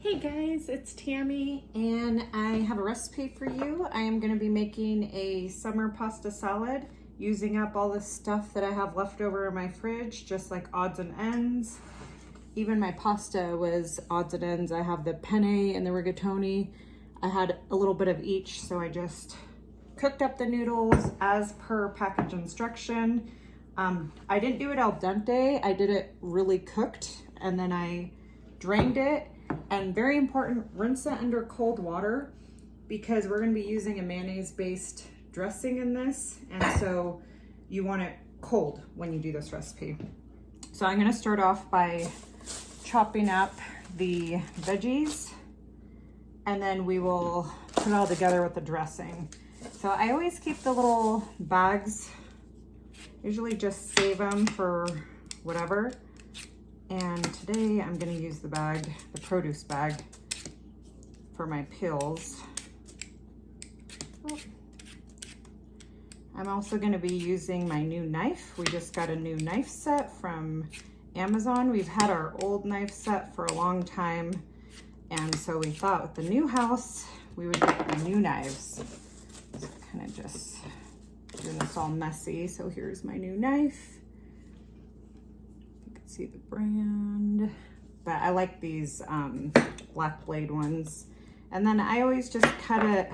Hey guys, it's Tammy and I have a recipe for you. I am going to be making a summer pasta salad using up all the stuff that I have left over in my fridge, just like odds and ends. Even my pasta was odds and ends. I have the penne and the rigatoni. I had a little bit of each, so I just cooked up the noodles as per package instruction. I didn't do it al dente. I did it really cooked and then I drained it. And very important, rinse it under cold water because we're going to be using a mayonnaise based dressing in this, and so you want it cold when you do this recipe. So I'm going to start off by chopping up the veggies and then we will put it all together with the dressing. So I always keep the little bags, usually just save them for whatever. And today I'm going to use the bag, the produce bag, for my peels. Oh. I'm also going to be using my new knife. We just got a new knife set from Amazon. We've had our old knife set for a long time, and so we thought with the new house we would get the new knives. So kind of just doing this all messy. So here's my new knife. See the brand, but I like these black blade ones. And then I always just cut it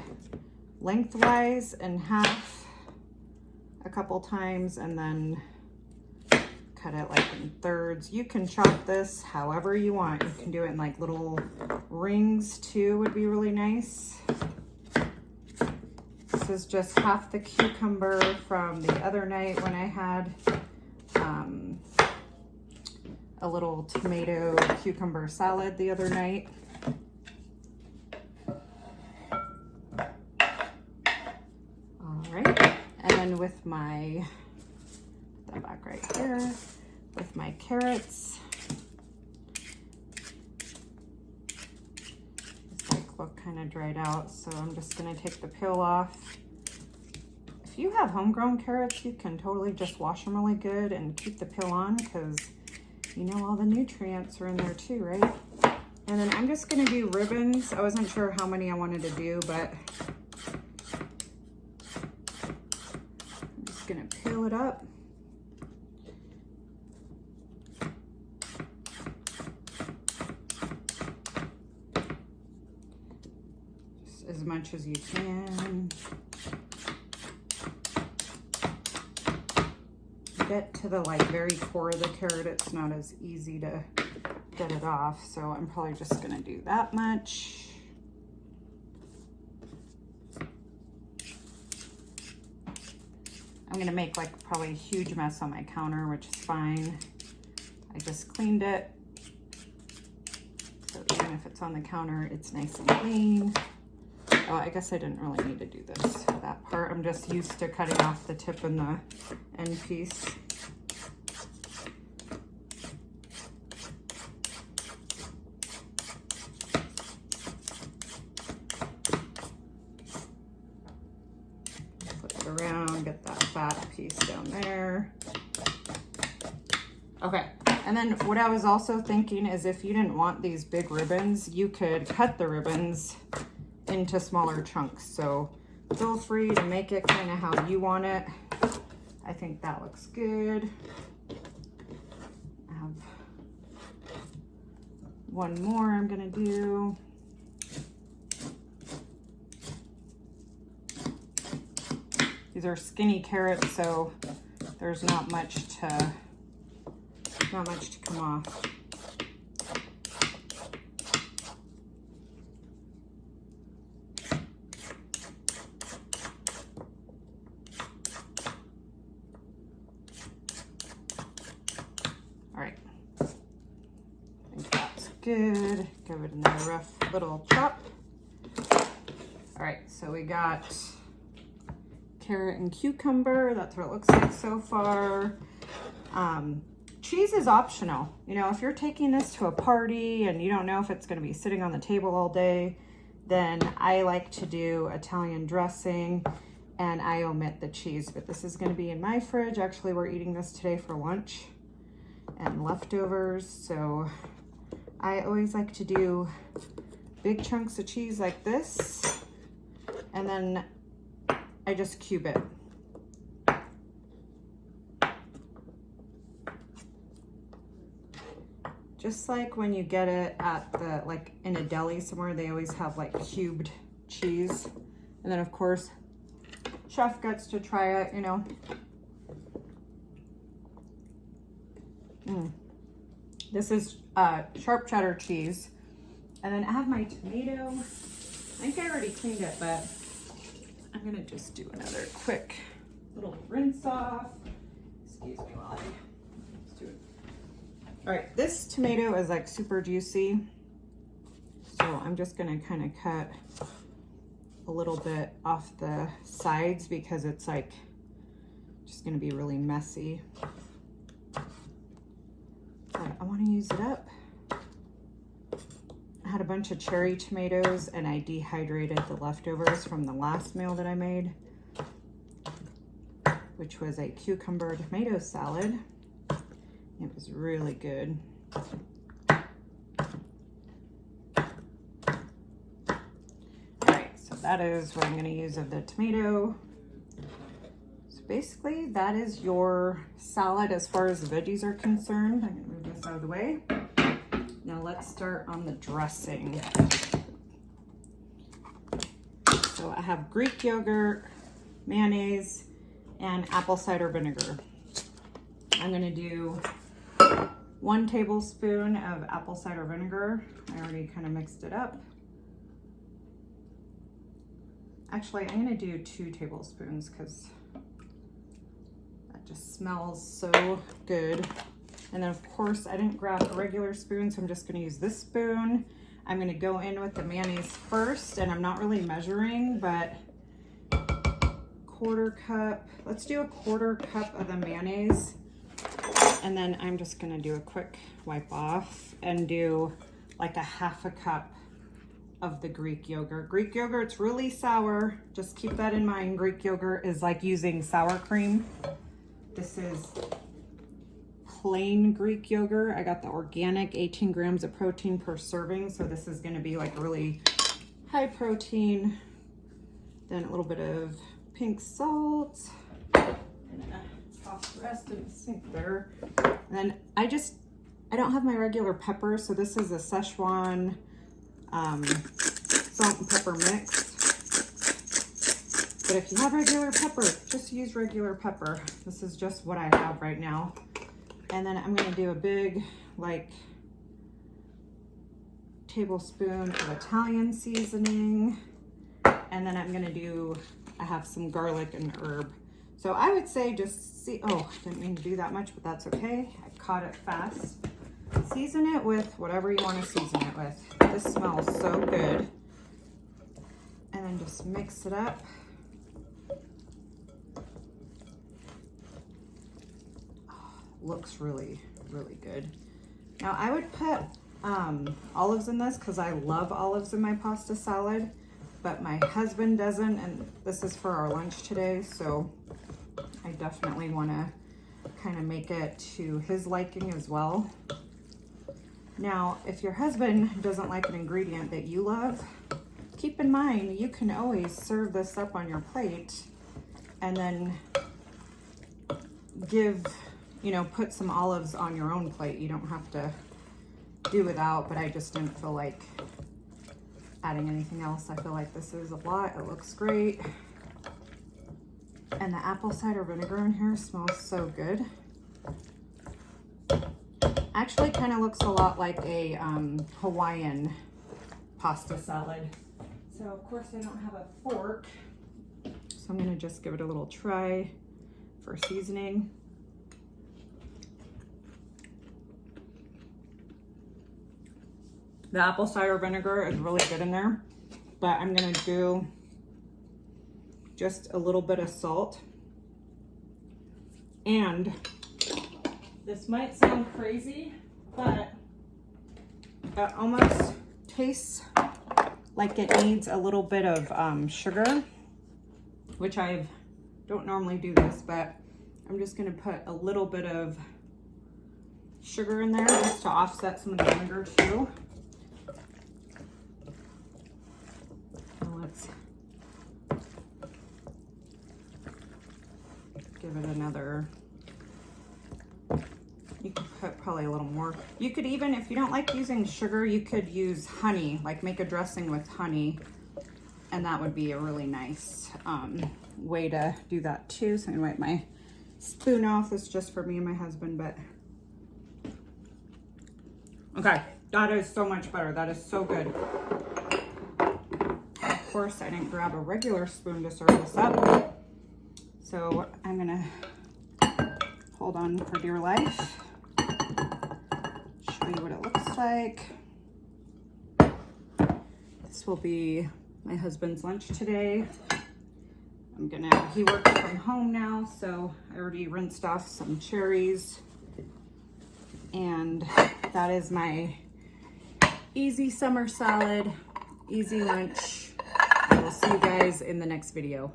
lengthwise in half a couple times and then cut it like in thirds. You can chop this however you want. You can do it in like little rings too, would be really nice. This is just half the cucumber from the other night when I had a little tomato cucumber salad the other night. All right, and then with my, put that back right here, with my carrots, this like look kind of dried out, so I'm just gonna take the peel off. If you have homegrown carrots, you can totally just wash them really good and keep the peel on because you know all the nutrients are in there too, right? And then I'm just gonna do ribbons. I wasn't sure how many I wanted to do, but I'm just gonna peel it up. Just as much as you can. Get to the like very core of the carrot, it's not as easy to get it off, so I'm probably just gonna do that much. I'm gonna make like probably a huge mess on my counter, which is fine. I just cleaned it, so even if it's on the counter, it's nice and clean. Oh, I guess I didn't really need to do this, that part. I'm just used to cutting off the tip and the end piece. Flip it around, get that fat piece down there. Okay, and then what I was also thinking is if you didn't want these big ribbons, you could cut the ribbons into smaller chunks, so feel free to make it kind of how you want it. I think that looks good. I have one more I'm gonna do. These are skinny carrots, so there's not much to come off. Good. Give it another rough little chop. All right, so we got carrot and cucumber. That's what it looks like so far. Cheese is optional. You know, if you're taking this to a party and you don't know if it's going to be sitting on the table all day, then I like to do Italian dressing and I omit the cheese, but this is going to be in my fridge. Actually, we're eating this today for lunch and leftovers, so I always like to do big chunks of cheese like this, and then I just cube it. Just like when you get it at the, like in a deli somewhere, they always have like cubed cheese. And then of course, chef gets to try it, you know. This is sharp cheddar cheese. And then I have my tomato. I think I already cleaned it, but I'm gonna just do another quick little rinse off. Excuse me while let's do it. All right, this tomato is like super juicy. So I'm just gonna kind of cut a little bit off the sides because it's like just gonna be really messy. But I wanna use it up. I had a bunch of cherry tomatoes and I dehydrated the leftovers from the last meal that I made, which was a cucumber tomato salad. It was really good. All right, so that is what I'm gonna use of the tomato. So basically that is your salad as far as the veggies are concerned. I'm gonna move this out of the way. Now let's start on the dressing. So I have Greek yogurt, mayonnaise, and apple cider vinegar. I'm gonna do 1 tablespoon of apple cider vinegar. I already kind of mixed it up. Actually, I'm gonna do 2 tablespoons because that just smells so good. And then of course, I didn't grab a regular spoon, so I'm just gonna use this spoon. I'm gonna go in with the mayonnaise first, and I'm not really measuring, but 1/4 cup. Let's do a 1/4 cup of the mayonnaise. And then I'm just gonna do a quick wipe off and do like a 1/2 cup of the Greek yogurt. Greek yogurt's really sour. Just keep that in mind. Greek yogurt is like using sour cream. This is plain Greek yogurt. I got the organic 18 grams of protein per serving. So this is gonna be like really high protein. Then a little bit of pink salt. And toss the rest in the sink there. And then I don't have my regular pepper. So this is a Szechuan salt and pepper mix. But if you have regular pepper, just use regular pepper. This is just what I have right now. And then I'm gonna do a big, like, tablespoon of Italian seasoning. And then I'm gonna do, I have some garlic and herb. So I would say just see, oh, I didn't mean to do that much, but that's okay. I caught it fast. Season it with whatever you wanna season it with. This smells so good. And then just mix it up. Looks really, really good. Now I would put olives in this because I love olives in my pasta salad, but my husband doesn't, and this is for our lunch today, so I definitely want to kind of make it to his liking as well. Now, if your husband doesn't like an ingredient that you love, keep in mind you can always serve this up on your plate and then put some olives on your own plate. You don't have to do without, but I just didn't feel like adding anything else. I feel like this is a lot. It looks great. And the apple cider vinegar in here smells so good. Actually kind of looks a lot like a Hawaiian pasta salad. So of course I don't have a fork. So I'm gonna just give it a little try for seasoning. The apple cider vinegar is really good in there, but I'm gonna do just a little bit of salt. And this might sound crazy, but it almost tastes like it needs a little bit of sugar, which I don't normally do this, but I'm just gonna put a little bit of sugar in there just to offset some of the vinegar too. give it another, you could put probably a little more. You could even, if you don't like using sugar, you could use honey, like make a dressing with honey. And that would be a really nice way to do that too. So I'm gonna wipe my spoon off. This is just for me and my husband, but. Okay, that is so much better. That is so good. Of course, I didn't grab a regular spoon to serve this up. So I'm gonna hold on for dear life. Show you what it looks like. This will be my husband's lunch today. He works from home now, so I already rinsed off some cherries. And that is my easy summer salad, easy lunch. I will see you guys in the next video.